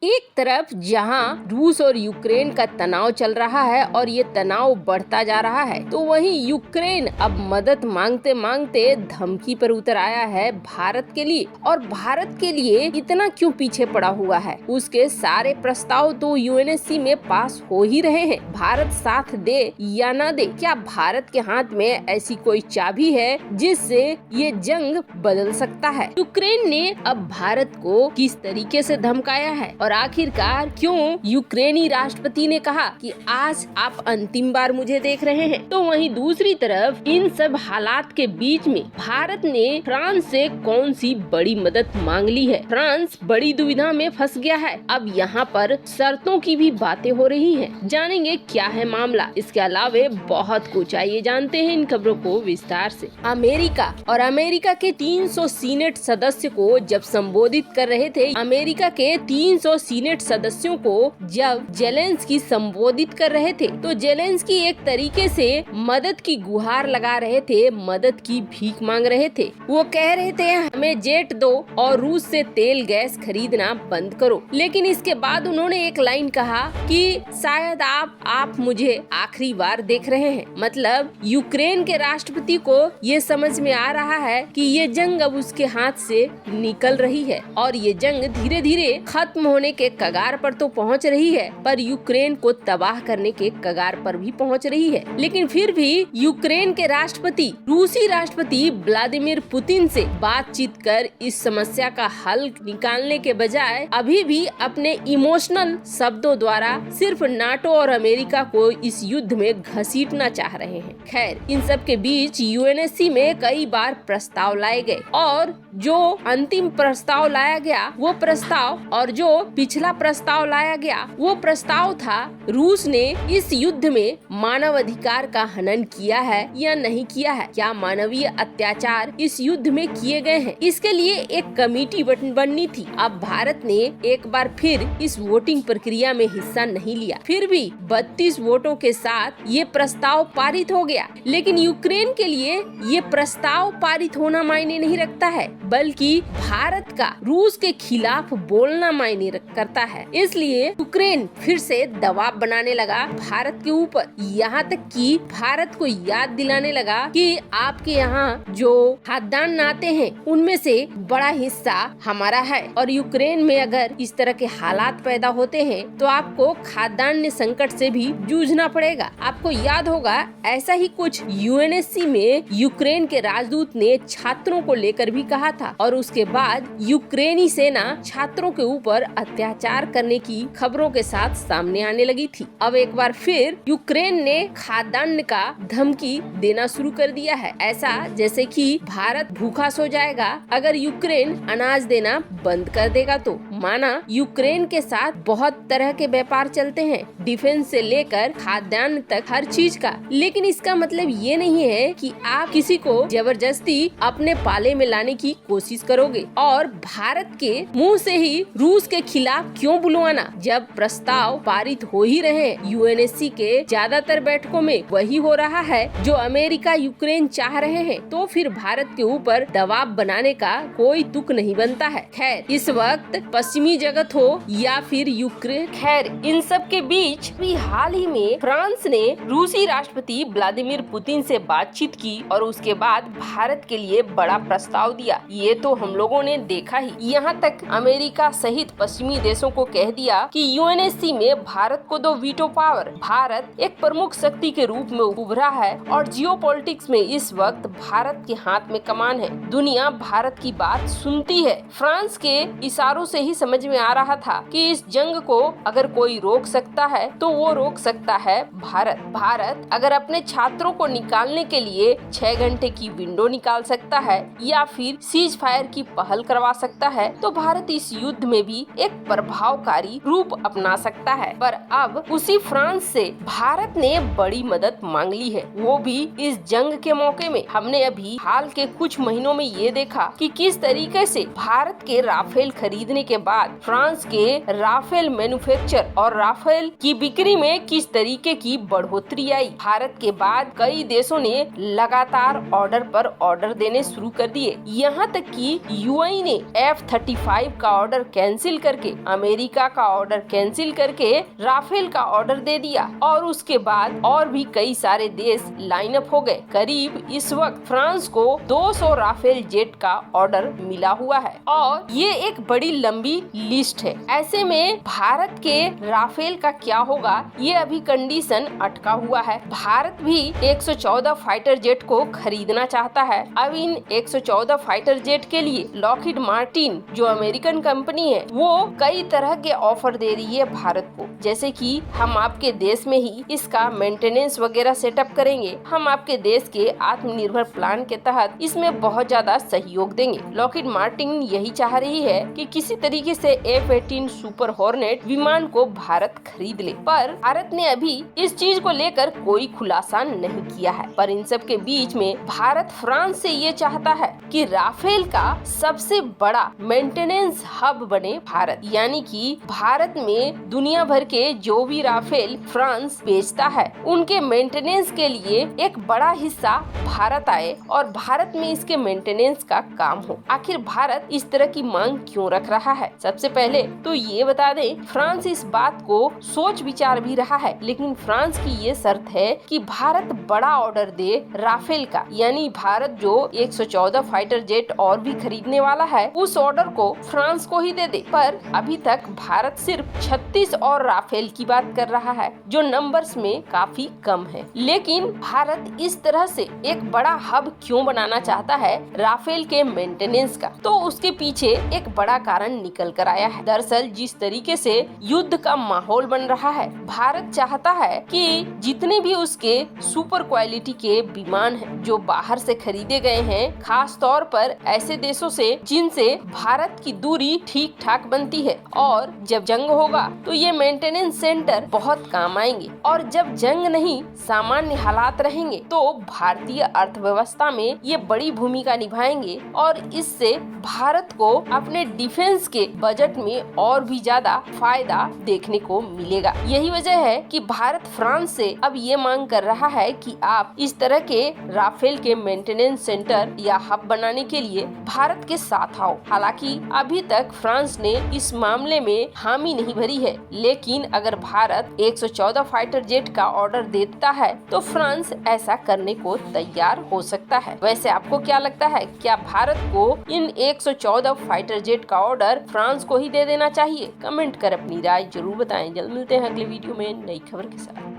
एक तरफ जहां रूस और यूक्रेन का तनाव चल रहा है और ये तनाव बढ़ता जा रहा है, तो वहीं यूक्रेन अब मदद मांगते मांगते धमकी पर उतर आया है भारत के लिए। और भारत के लिए इतना क्यों पीछे पड़ा हुआ है? उसके सारे प्रस्ताव तो यूएनएससी में पास हो ही रहे हैं। भारत साथ दे या ना दे, क्या भारत के हाथ में ऐसी कोई चाबी है जिससे ये जंग बदल सकता है? यूक्रेन ने अब भारत को किस तरीके से धमकाया है और आखिरकार क्यों यूक्रेनी राष्ट्रपति ने कहा कि आज आप अंतिम बार मुझे देख रहे हैं? तो वहीं दूसरी तरफ इन सब हालात के बीच में भारत ने फ्रांस से कौन सी बड़ी मदद मांग ली है? फ्रांस बड़ी दुविधा में फंस गया है। अब यहाँ पर शर्तों की भी बातें हो रही हैं। जानेंगे क्या है मामला। इसके अलावे बहुत कुछ, आइए जानते हैं इन खबरों को विस्तार से। अमेरिका के 300 सीनेट सदस्य को जब संबोधित कर रहे थे, अमेरिका के 300 सीनेट सदस्यों को जब जेलेंस्की संबोधित कर रहे थे, तो जेलेंस्की एक तरीके से मदद की गुहार लगा रहे थे, मदद की भीख मांग रहे थे। वो कह रहे थे हमें जेट दो और रूस से तेल गैस खरीदना बंद करो। लेकिन इसके बाद उन्होंने एक लाइन कहा कि शायद आप मुझे आखिरी बार देख रहे हैं। मतलब यूक्रेन के राष्ट्रपति को ये समझ में आ रहा है कि ये जंग अब उसके हाथ से निकल रही है और ये जंग धीरे धीरे खत्म होने के कगार पर तो पहुंच रही है, पर यूक्रेन को तबाह करने के कगार पर भी पहुंच रही है। लेकिन फिर भी यूक्रेन के राष्ट्रपति रूसी राष्ट्रपति व्लादिमीर पुतिन से बातचीत कर इस समस्या का हल निकालने के बजाय अभी भी अपने इमोशनल शब्दों द्वारा सिर्फ नाटो और अमेरिका को इस युद्ध में घसीटना चाह रहे हैं। खैर, इन सब के बीच यूएनएससी में कई बार प्रस्ताव लाए गए और जो अंतिम प्रस्ताव लाया गया वो प्रस्ताव और जो पिछला प्रस्ताव लाया गया वो प्रस्ताव था रूस ने इस युद्ध में मानव अधिकार का हनन किया है या नहीं किया है, क्या मानवीय अत्याचार इस युद्ध में किए गए हैं। इसके लिए एक कमेटी बननी थी। अब भारत ने एक बार फिर इस वोटिंग प्रक्रिया में हिस्सा नहीं लिया, फिर भी 32 वोटों के साथ ये प्रस्ताव पारित हो गया। लेकिन यूक्रेन के लिए ये प्रस्ताव पारित होना मायने नहीं रखता है, बल्कि भारत का रूस के खिलाफ बोलना मायने करता है। इसलिए यूक्रेन फिर से दबाव बनाने लगा भारत के ऊपर, यहाँ तक कि भारत को याद दिलाने लगा कि आपके यहाँ जो खाद्यान्न आते हैं उनमें से बड़ा हिस्सा हमारा है और यूक्रेन में अगर इस तरह के हालात पैदा होते हैं तो आपको खाद्यान्न संकट से भी जूझना पड़ेगा। आपको याद होगा ऐसा ही कुछ यूएनएससी में यूक्रेन के राजदूत ने छात्रों को लेकर भी कहा था और उसके बाद यूक्रेनी सेना छात्रों के ऊपर अत्याचार करने की खबरों के साथ सामने आने लगी थी। अब एक बार फिर यूक्रेन ने खाद्यान्न का धमकी देना शुरू कर दिया है, ऐसा जैसे कि भारत भूखा सो जाएगा अगर यूक्रेन अनाज देना बंद कर देगा। तो माना यूक्रेन के साथ बहुत तरह के व्यापार चलते हैं, डिफेंस से लेकर खाद्यान्न तक हर चीज का। लेकिन इसका मतलब ये नहीं है कि आप किसी को जबरदस्ती अपने पाले में लाने की कोशिश करोगे। और भारत के मुंह से ही रूस के खिलाफ क्यों बुलवाना, जब प्रस्ताव पारित हो ही रहे हैं। यूएनएससी के ज्यादातर बैठकों में वही हो रहा है जो अमेरिका यूक्रेन चाह रहे हैं, तो फिर भारत के ऊपर दबाव बनाने का कोई तुक नहीं बनता है। खैर, इस वक्त पश्चिमी जगत हो या फिर यूक्रेन, खैर इन सब के बीच भी हाल ही में फ्रांस ने रूसी राष्ट्रपति व्लादिमीर पुतिन से बातचीत की और उसके बाद भारत के लिए बड़ा प्रस्ताव दिया। ये तो हम लोगों ने देखा ही, यहाँ तक अमेरिका सहित पश्चिमी देशों को कह दिया कि यूएनएससी में भारत को दो वीटो पावर। भारत एक प्रमुख शक्ति के रूप में उभरा है और जियोपॉलिटिक्स में इस वक्त भारत के हाथ में कमान है। दुनिया भारत की बात सुनती है। फ्रांस के इशारों से ही समझ में आ रहा था कि इस जंग को अगर कोई रोक सकता है तो वो रोक सकता है भारत अगर अपने छात्रों को निकालने के लिए 6 घंटे की विंडो निकाल सकता है या फिर सीज फायर की पहल करवा सकता है, तो भारत इस युद्ध में भी एक प्रभावकारी रूप अपना सकता है। पर अब उसी फ्रांस से भारत ने बड़ी मदद मांग ली है, वो भी इस जंग के मौके में। हमने अभी हाल के कुछ महीनों में ये देखा कि किस तरीके से भारत के राफेल खरीदने के बाद फ्रांस के राफेल मैन्युफैक्चर और राफेल की बिक्री में किस तरीके की बढ़ोतरी आई। भारत के बाद कई देशों ने लगातार ऑर्डर पर ऑर्डर देने शुरू कर दिए। यहाँ तक कि यूएई ने F-35 का ऑर्डर कैंसिल करके, अमेरिका का ऑर्डर कैंसिल करके राफेल का ऑर्डर दे दिया और उसके बाद और भी कई सारे देश लाइन अप हो गए। करीब इस वक्त फ्रांस को 200 राफेल जेट का ऑर्डर मिला हुआ है और ये एक बड़ी लंबी लिस्ट है। ऐसे में भारत के राफेल का क्या होगा, ये अभी कंडीशन अटका हुआ है। भारत भी 114 फाइटर जेट को खरीदना चाहता है। अब इन 114 फाइटर जेट के लिए लॉकहीड मार्टिन जो अमेरिकन कंपनी है वो कई तरह के ऑफर दे रही है भारत को, जैसे कि हम आपके देश में ही इसका मेंटेनेंस वगैरह सेटअप करेंगे, हम आपके देश के आत्मनिर्भर प्लान के तहत इसमें बहुत ज्यादा सहयोग देंगे। लॉकहीड मार्टिन यही चाह रही है कि किसी तरीके से F-18 सुपर हॉर्नेट विमान को भारत खरीद ले, पर भारत ने अभी इस चीज को लेकर कोई खुलासा नहीं किया है। पर इन सब के बीच में भारत फ्रांस से ये चाहता है कि राफेल का सबसे बड़ा मेंटेनेंस हब बने भारत, यानी कि भारत में दुनिया भर के जो भी राफेल फ्रांस बेचता है उनके मेंटेनेंस के लिए एक बड़ा हिस्सा भारत आए और भारत में इसके मेंटेनेंस का काम हो। आखिर भारत इस तरह की मांग क्यों रख रहा है? सबसे पहले तो ये बता दें, फ्रांस इस बात को सोच विचार भी रहा है, लेकिन फ्रांस की ये शर्त है कि भारत बड़ा ऑर्डर दे राफेल का, यानी भारत जो 114 फाइटर जेट और भी खरीदने वाला है उस ऑर्डर को फ्रांस को ही दे दे। पर अभी तक भारत सिर्फ 36 और राफेल की बात कर रहा है, जो नंबर्स में काफी कम है। लेकिन भारत इस तरह से एक बड़ा हब क्यों बनाना चाहता है राफेल के मेंटेनेंस का, तो उसके पीछे एक बड़ा कारण निकल कर आया है। दरअसल जिस तरीके से युद्ध का माहौल बन रहा है, भारत चाहता है कि जितने भी उसके सुपर क्वालिटी के विमान हैं जो बाहर से खरीदे गए हैं, खास तौर पर ऐसे देशों से जिनसे भारत की दूरी ठीक ठाक बनती है, और जब जंग होगा तो ये मेंटेनेंस सेंटर बहुत काम आएंगे, और जब जंग नहीं सामान्य हालात रहेंगे तो भारतीय अर्थव्यवस्था में ये बड़ी भूमिका निभाएंगे और इससे भारत को अपने डिफेंस के बजट में और भी ज्यादा फायदा देखने को मिलेगा। यही वजह है कि भारत फ्रांस से अब ये मांग कर रहा है कि आप इस तरह के राफेल के मेंटेनेंस सेंटर या हब बनाने के लिए भारत के साथ आओ। हालांकि अभी तक फ्रांस ने इस मामले में हामी नहीं भरी है, लेकिन अगर भारत 114 फाइटर जेट का ऑर्डर देता है तो फ्रांस ऐसा करने को तैयार हो सकता है। वैसे आपको क्या लगता है, क्या भारत को इन 114 फाइटर जेट का ऑर्डर फ्रांस को ही दे देना चाहिए? कमेंट कर अपनी राय जरूर बताएं। जल्द मिलते हैं अगले वीडियो में नई खबर के साथ।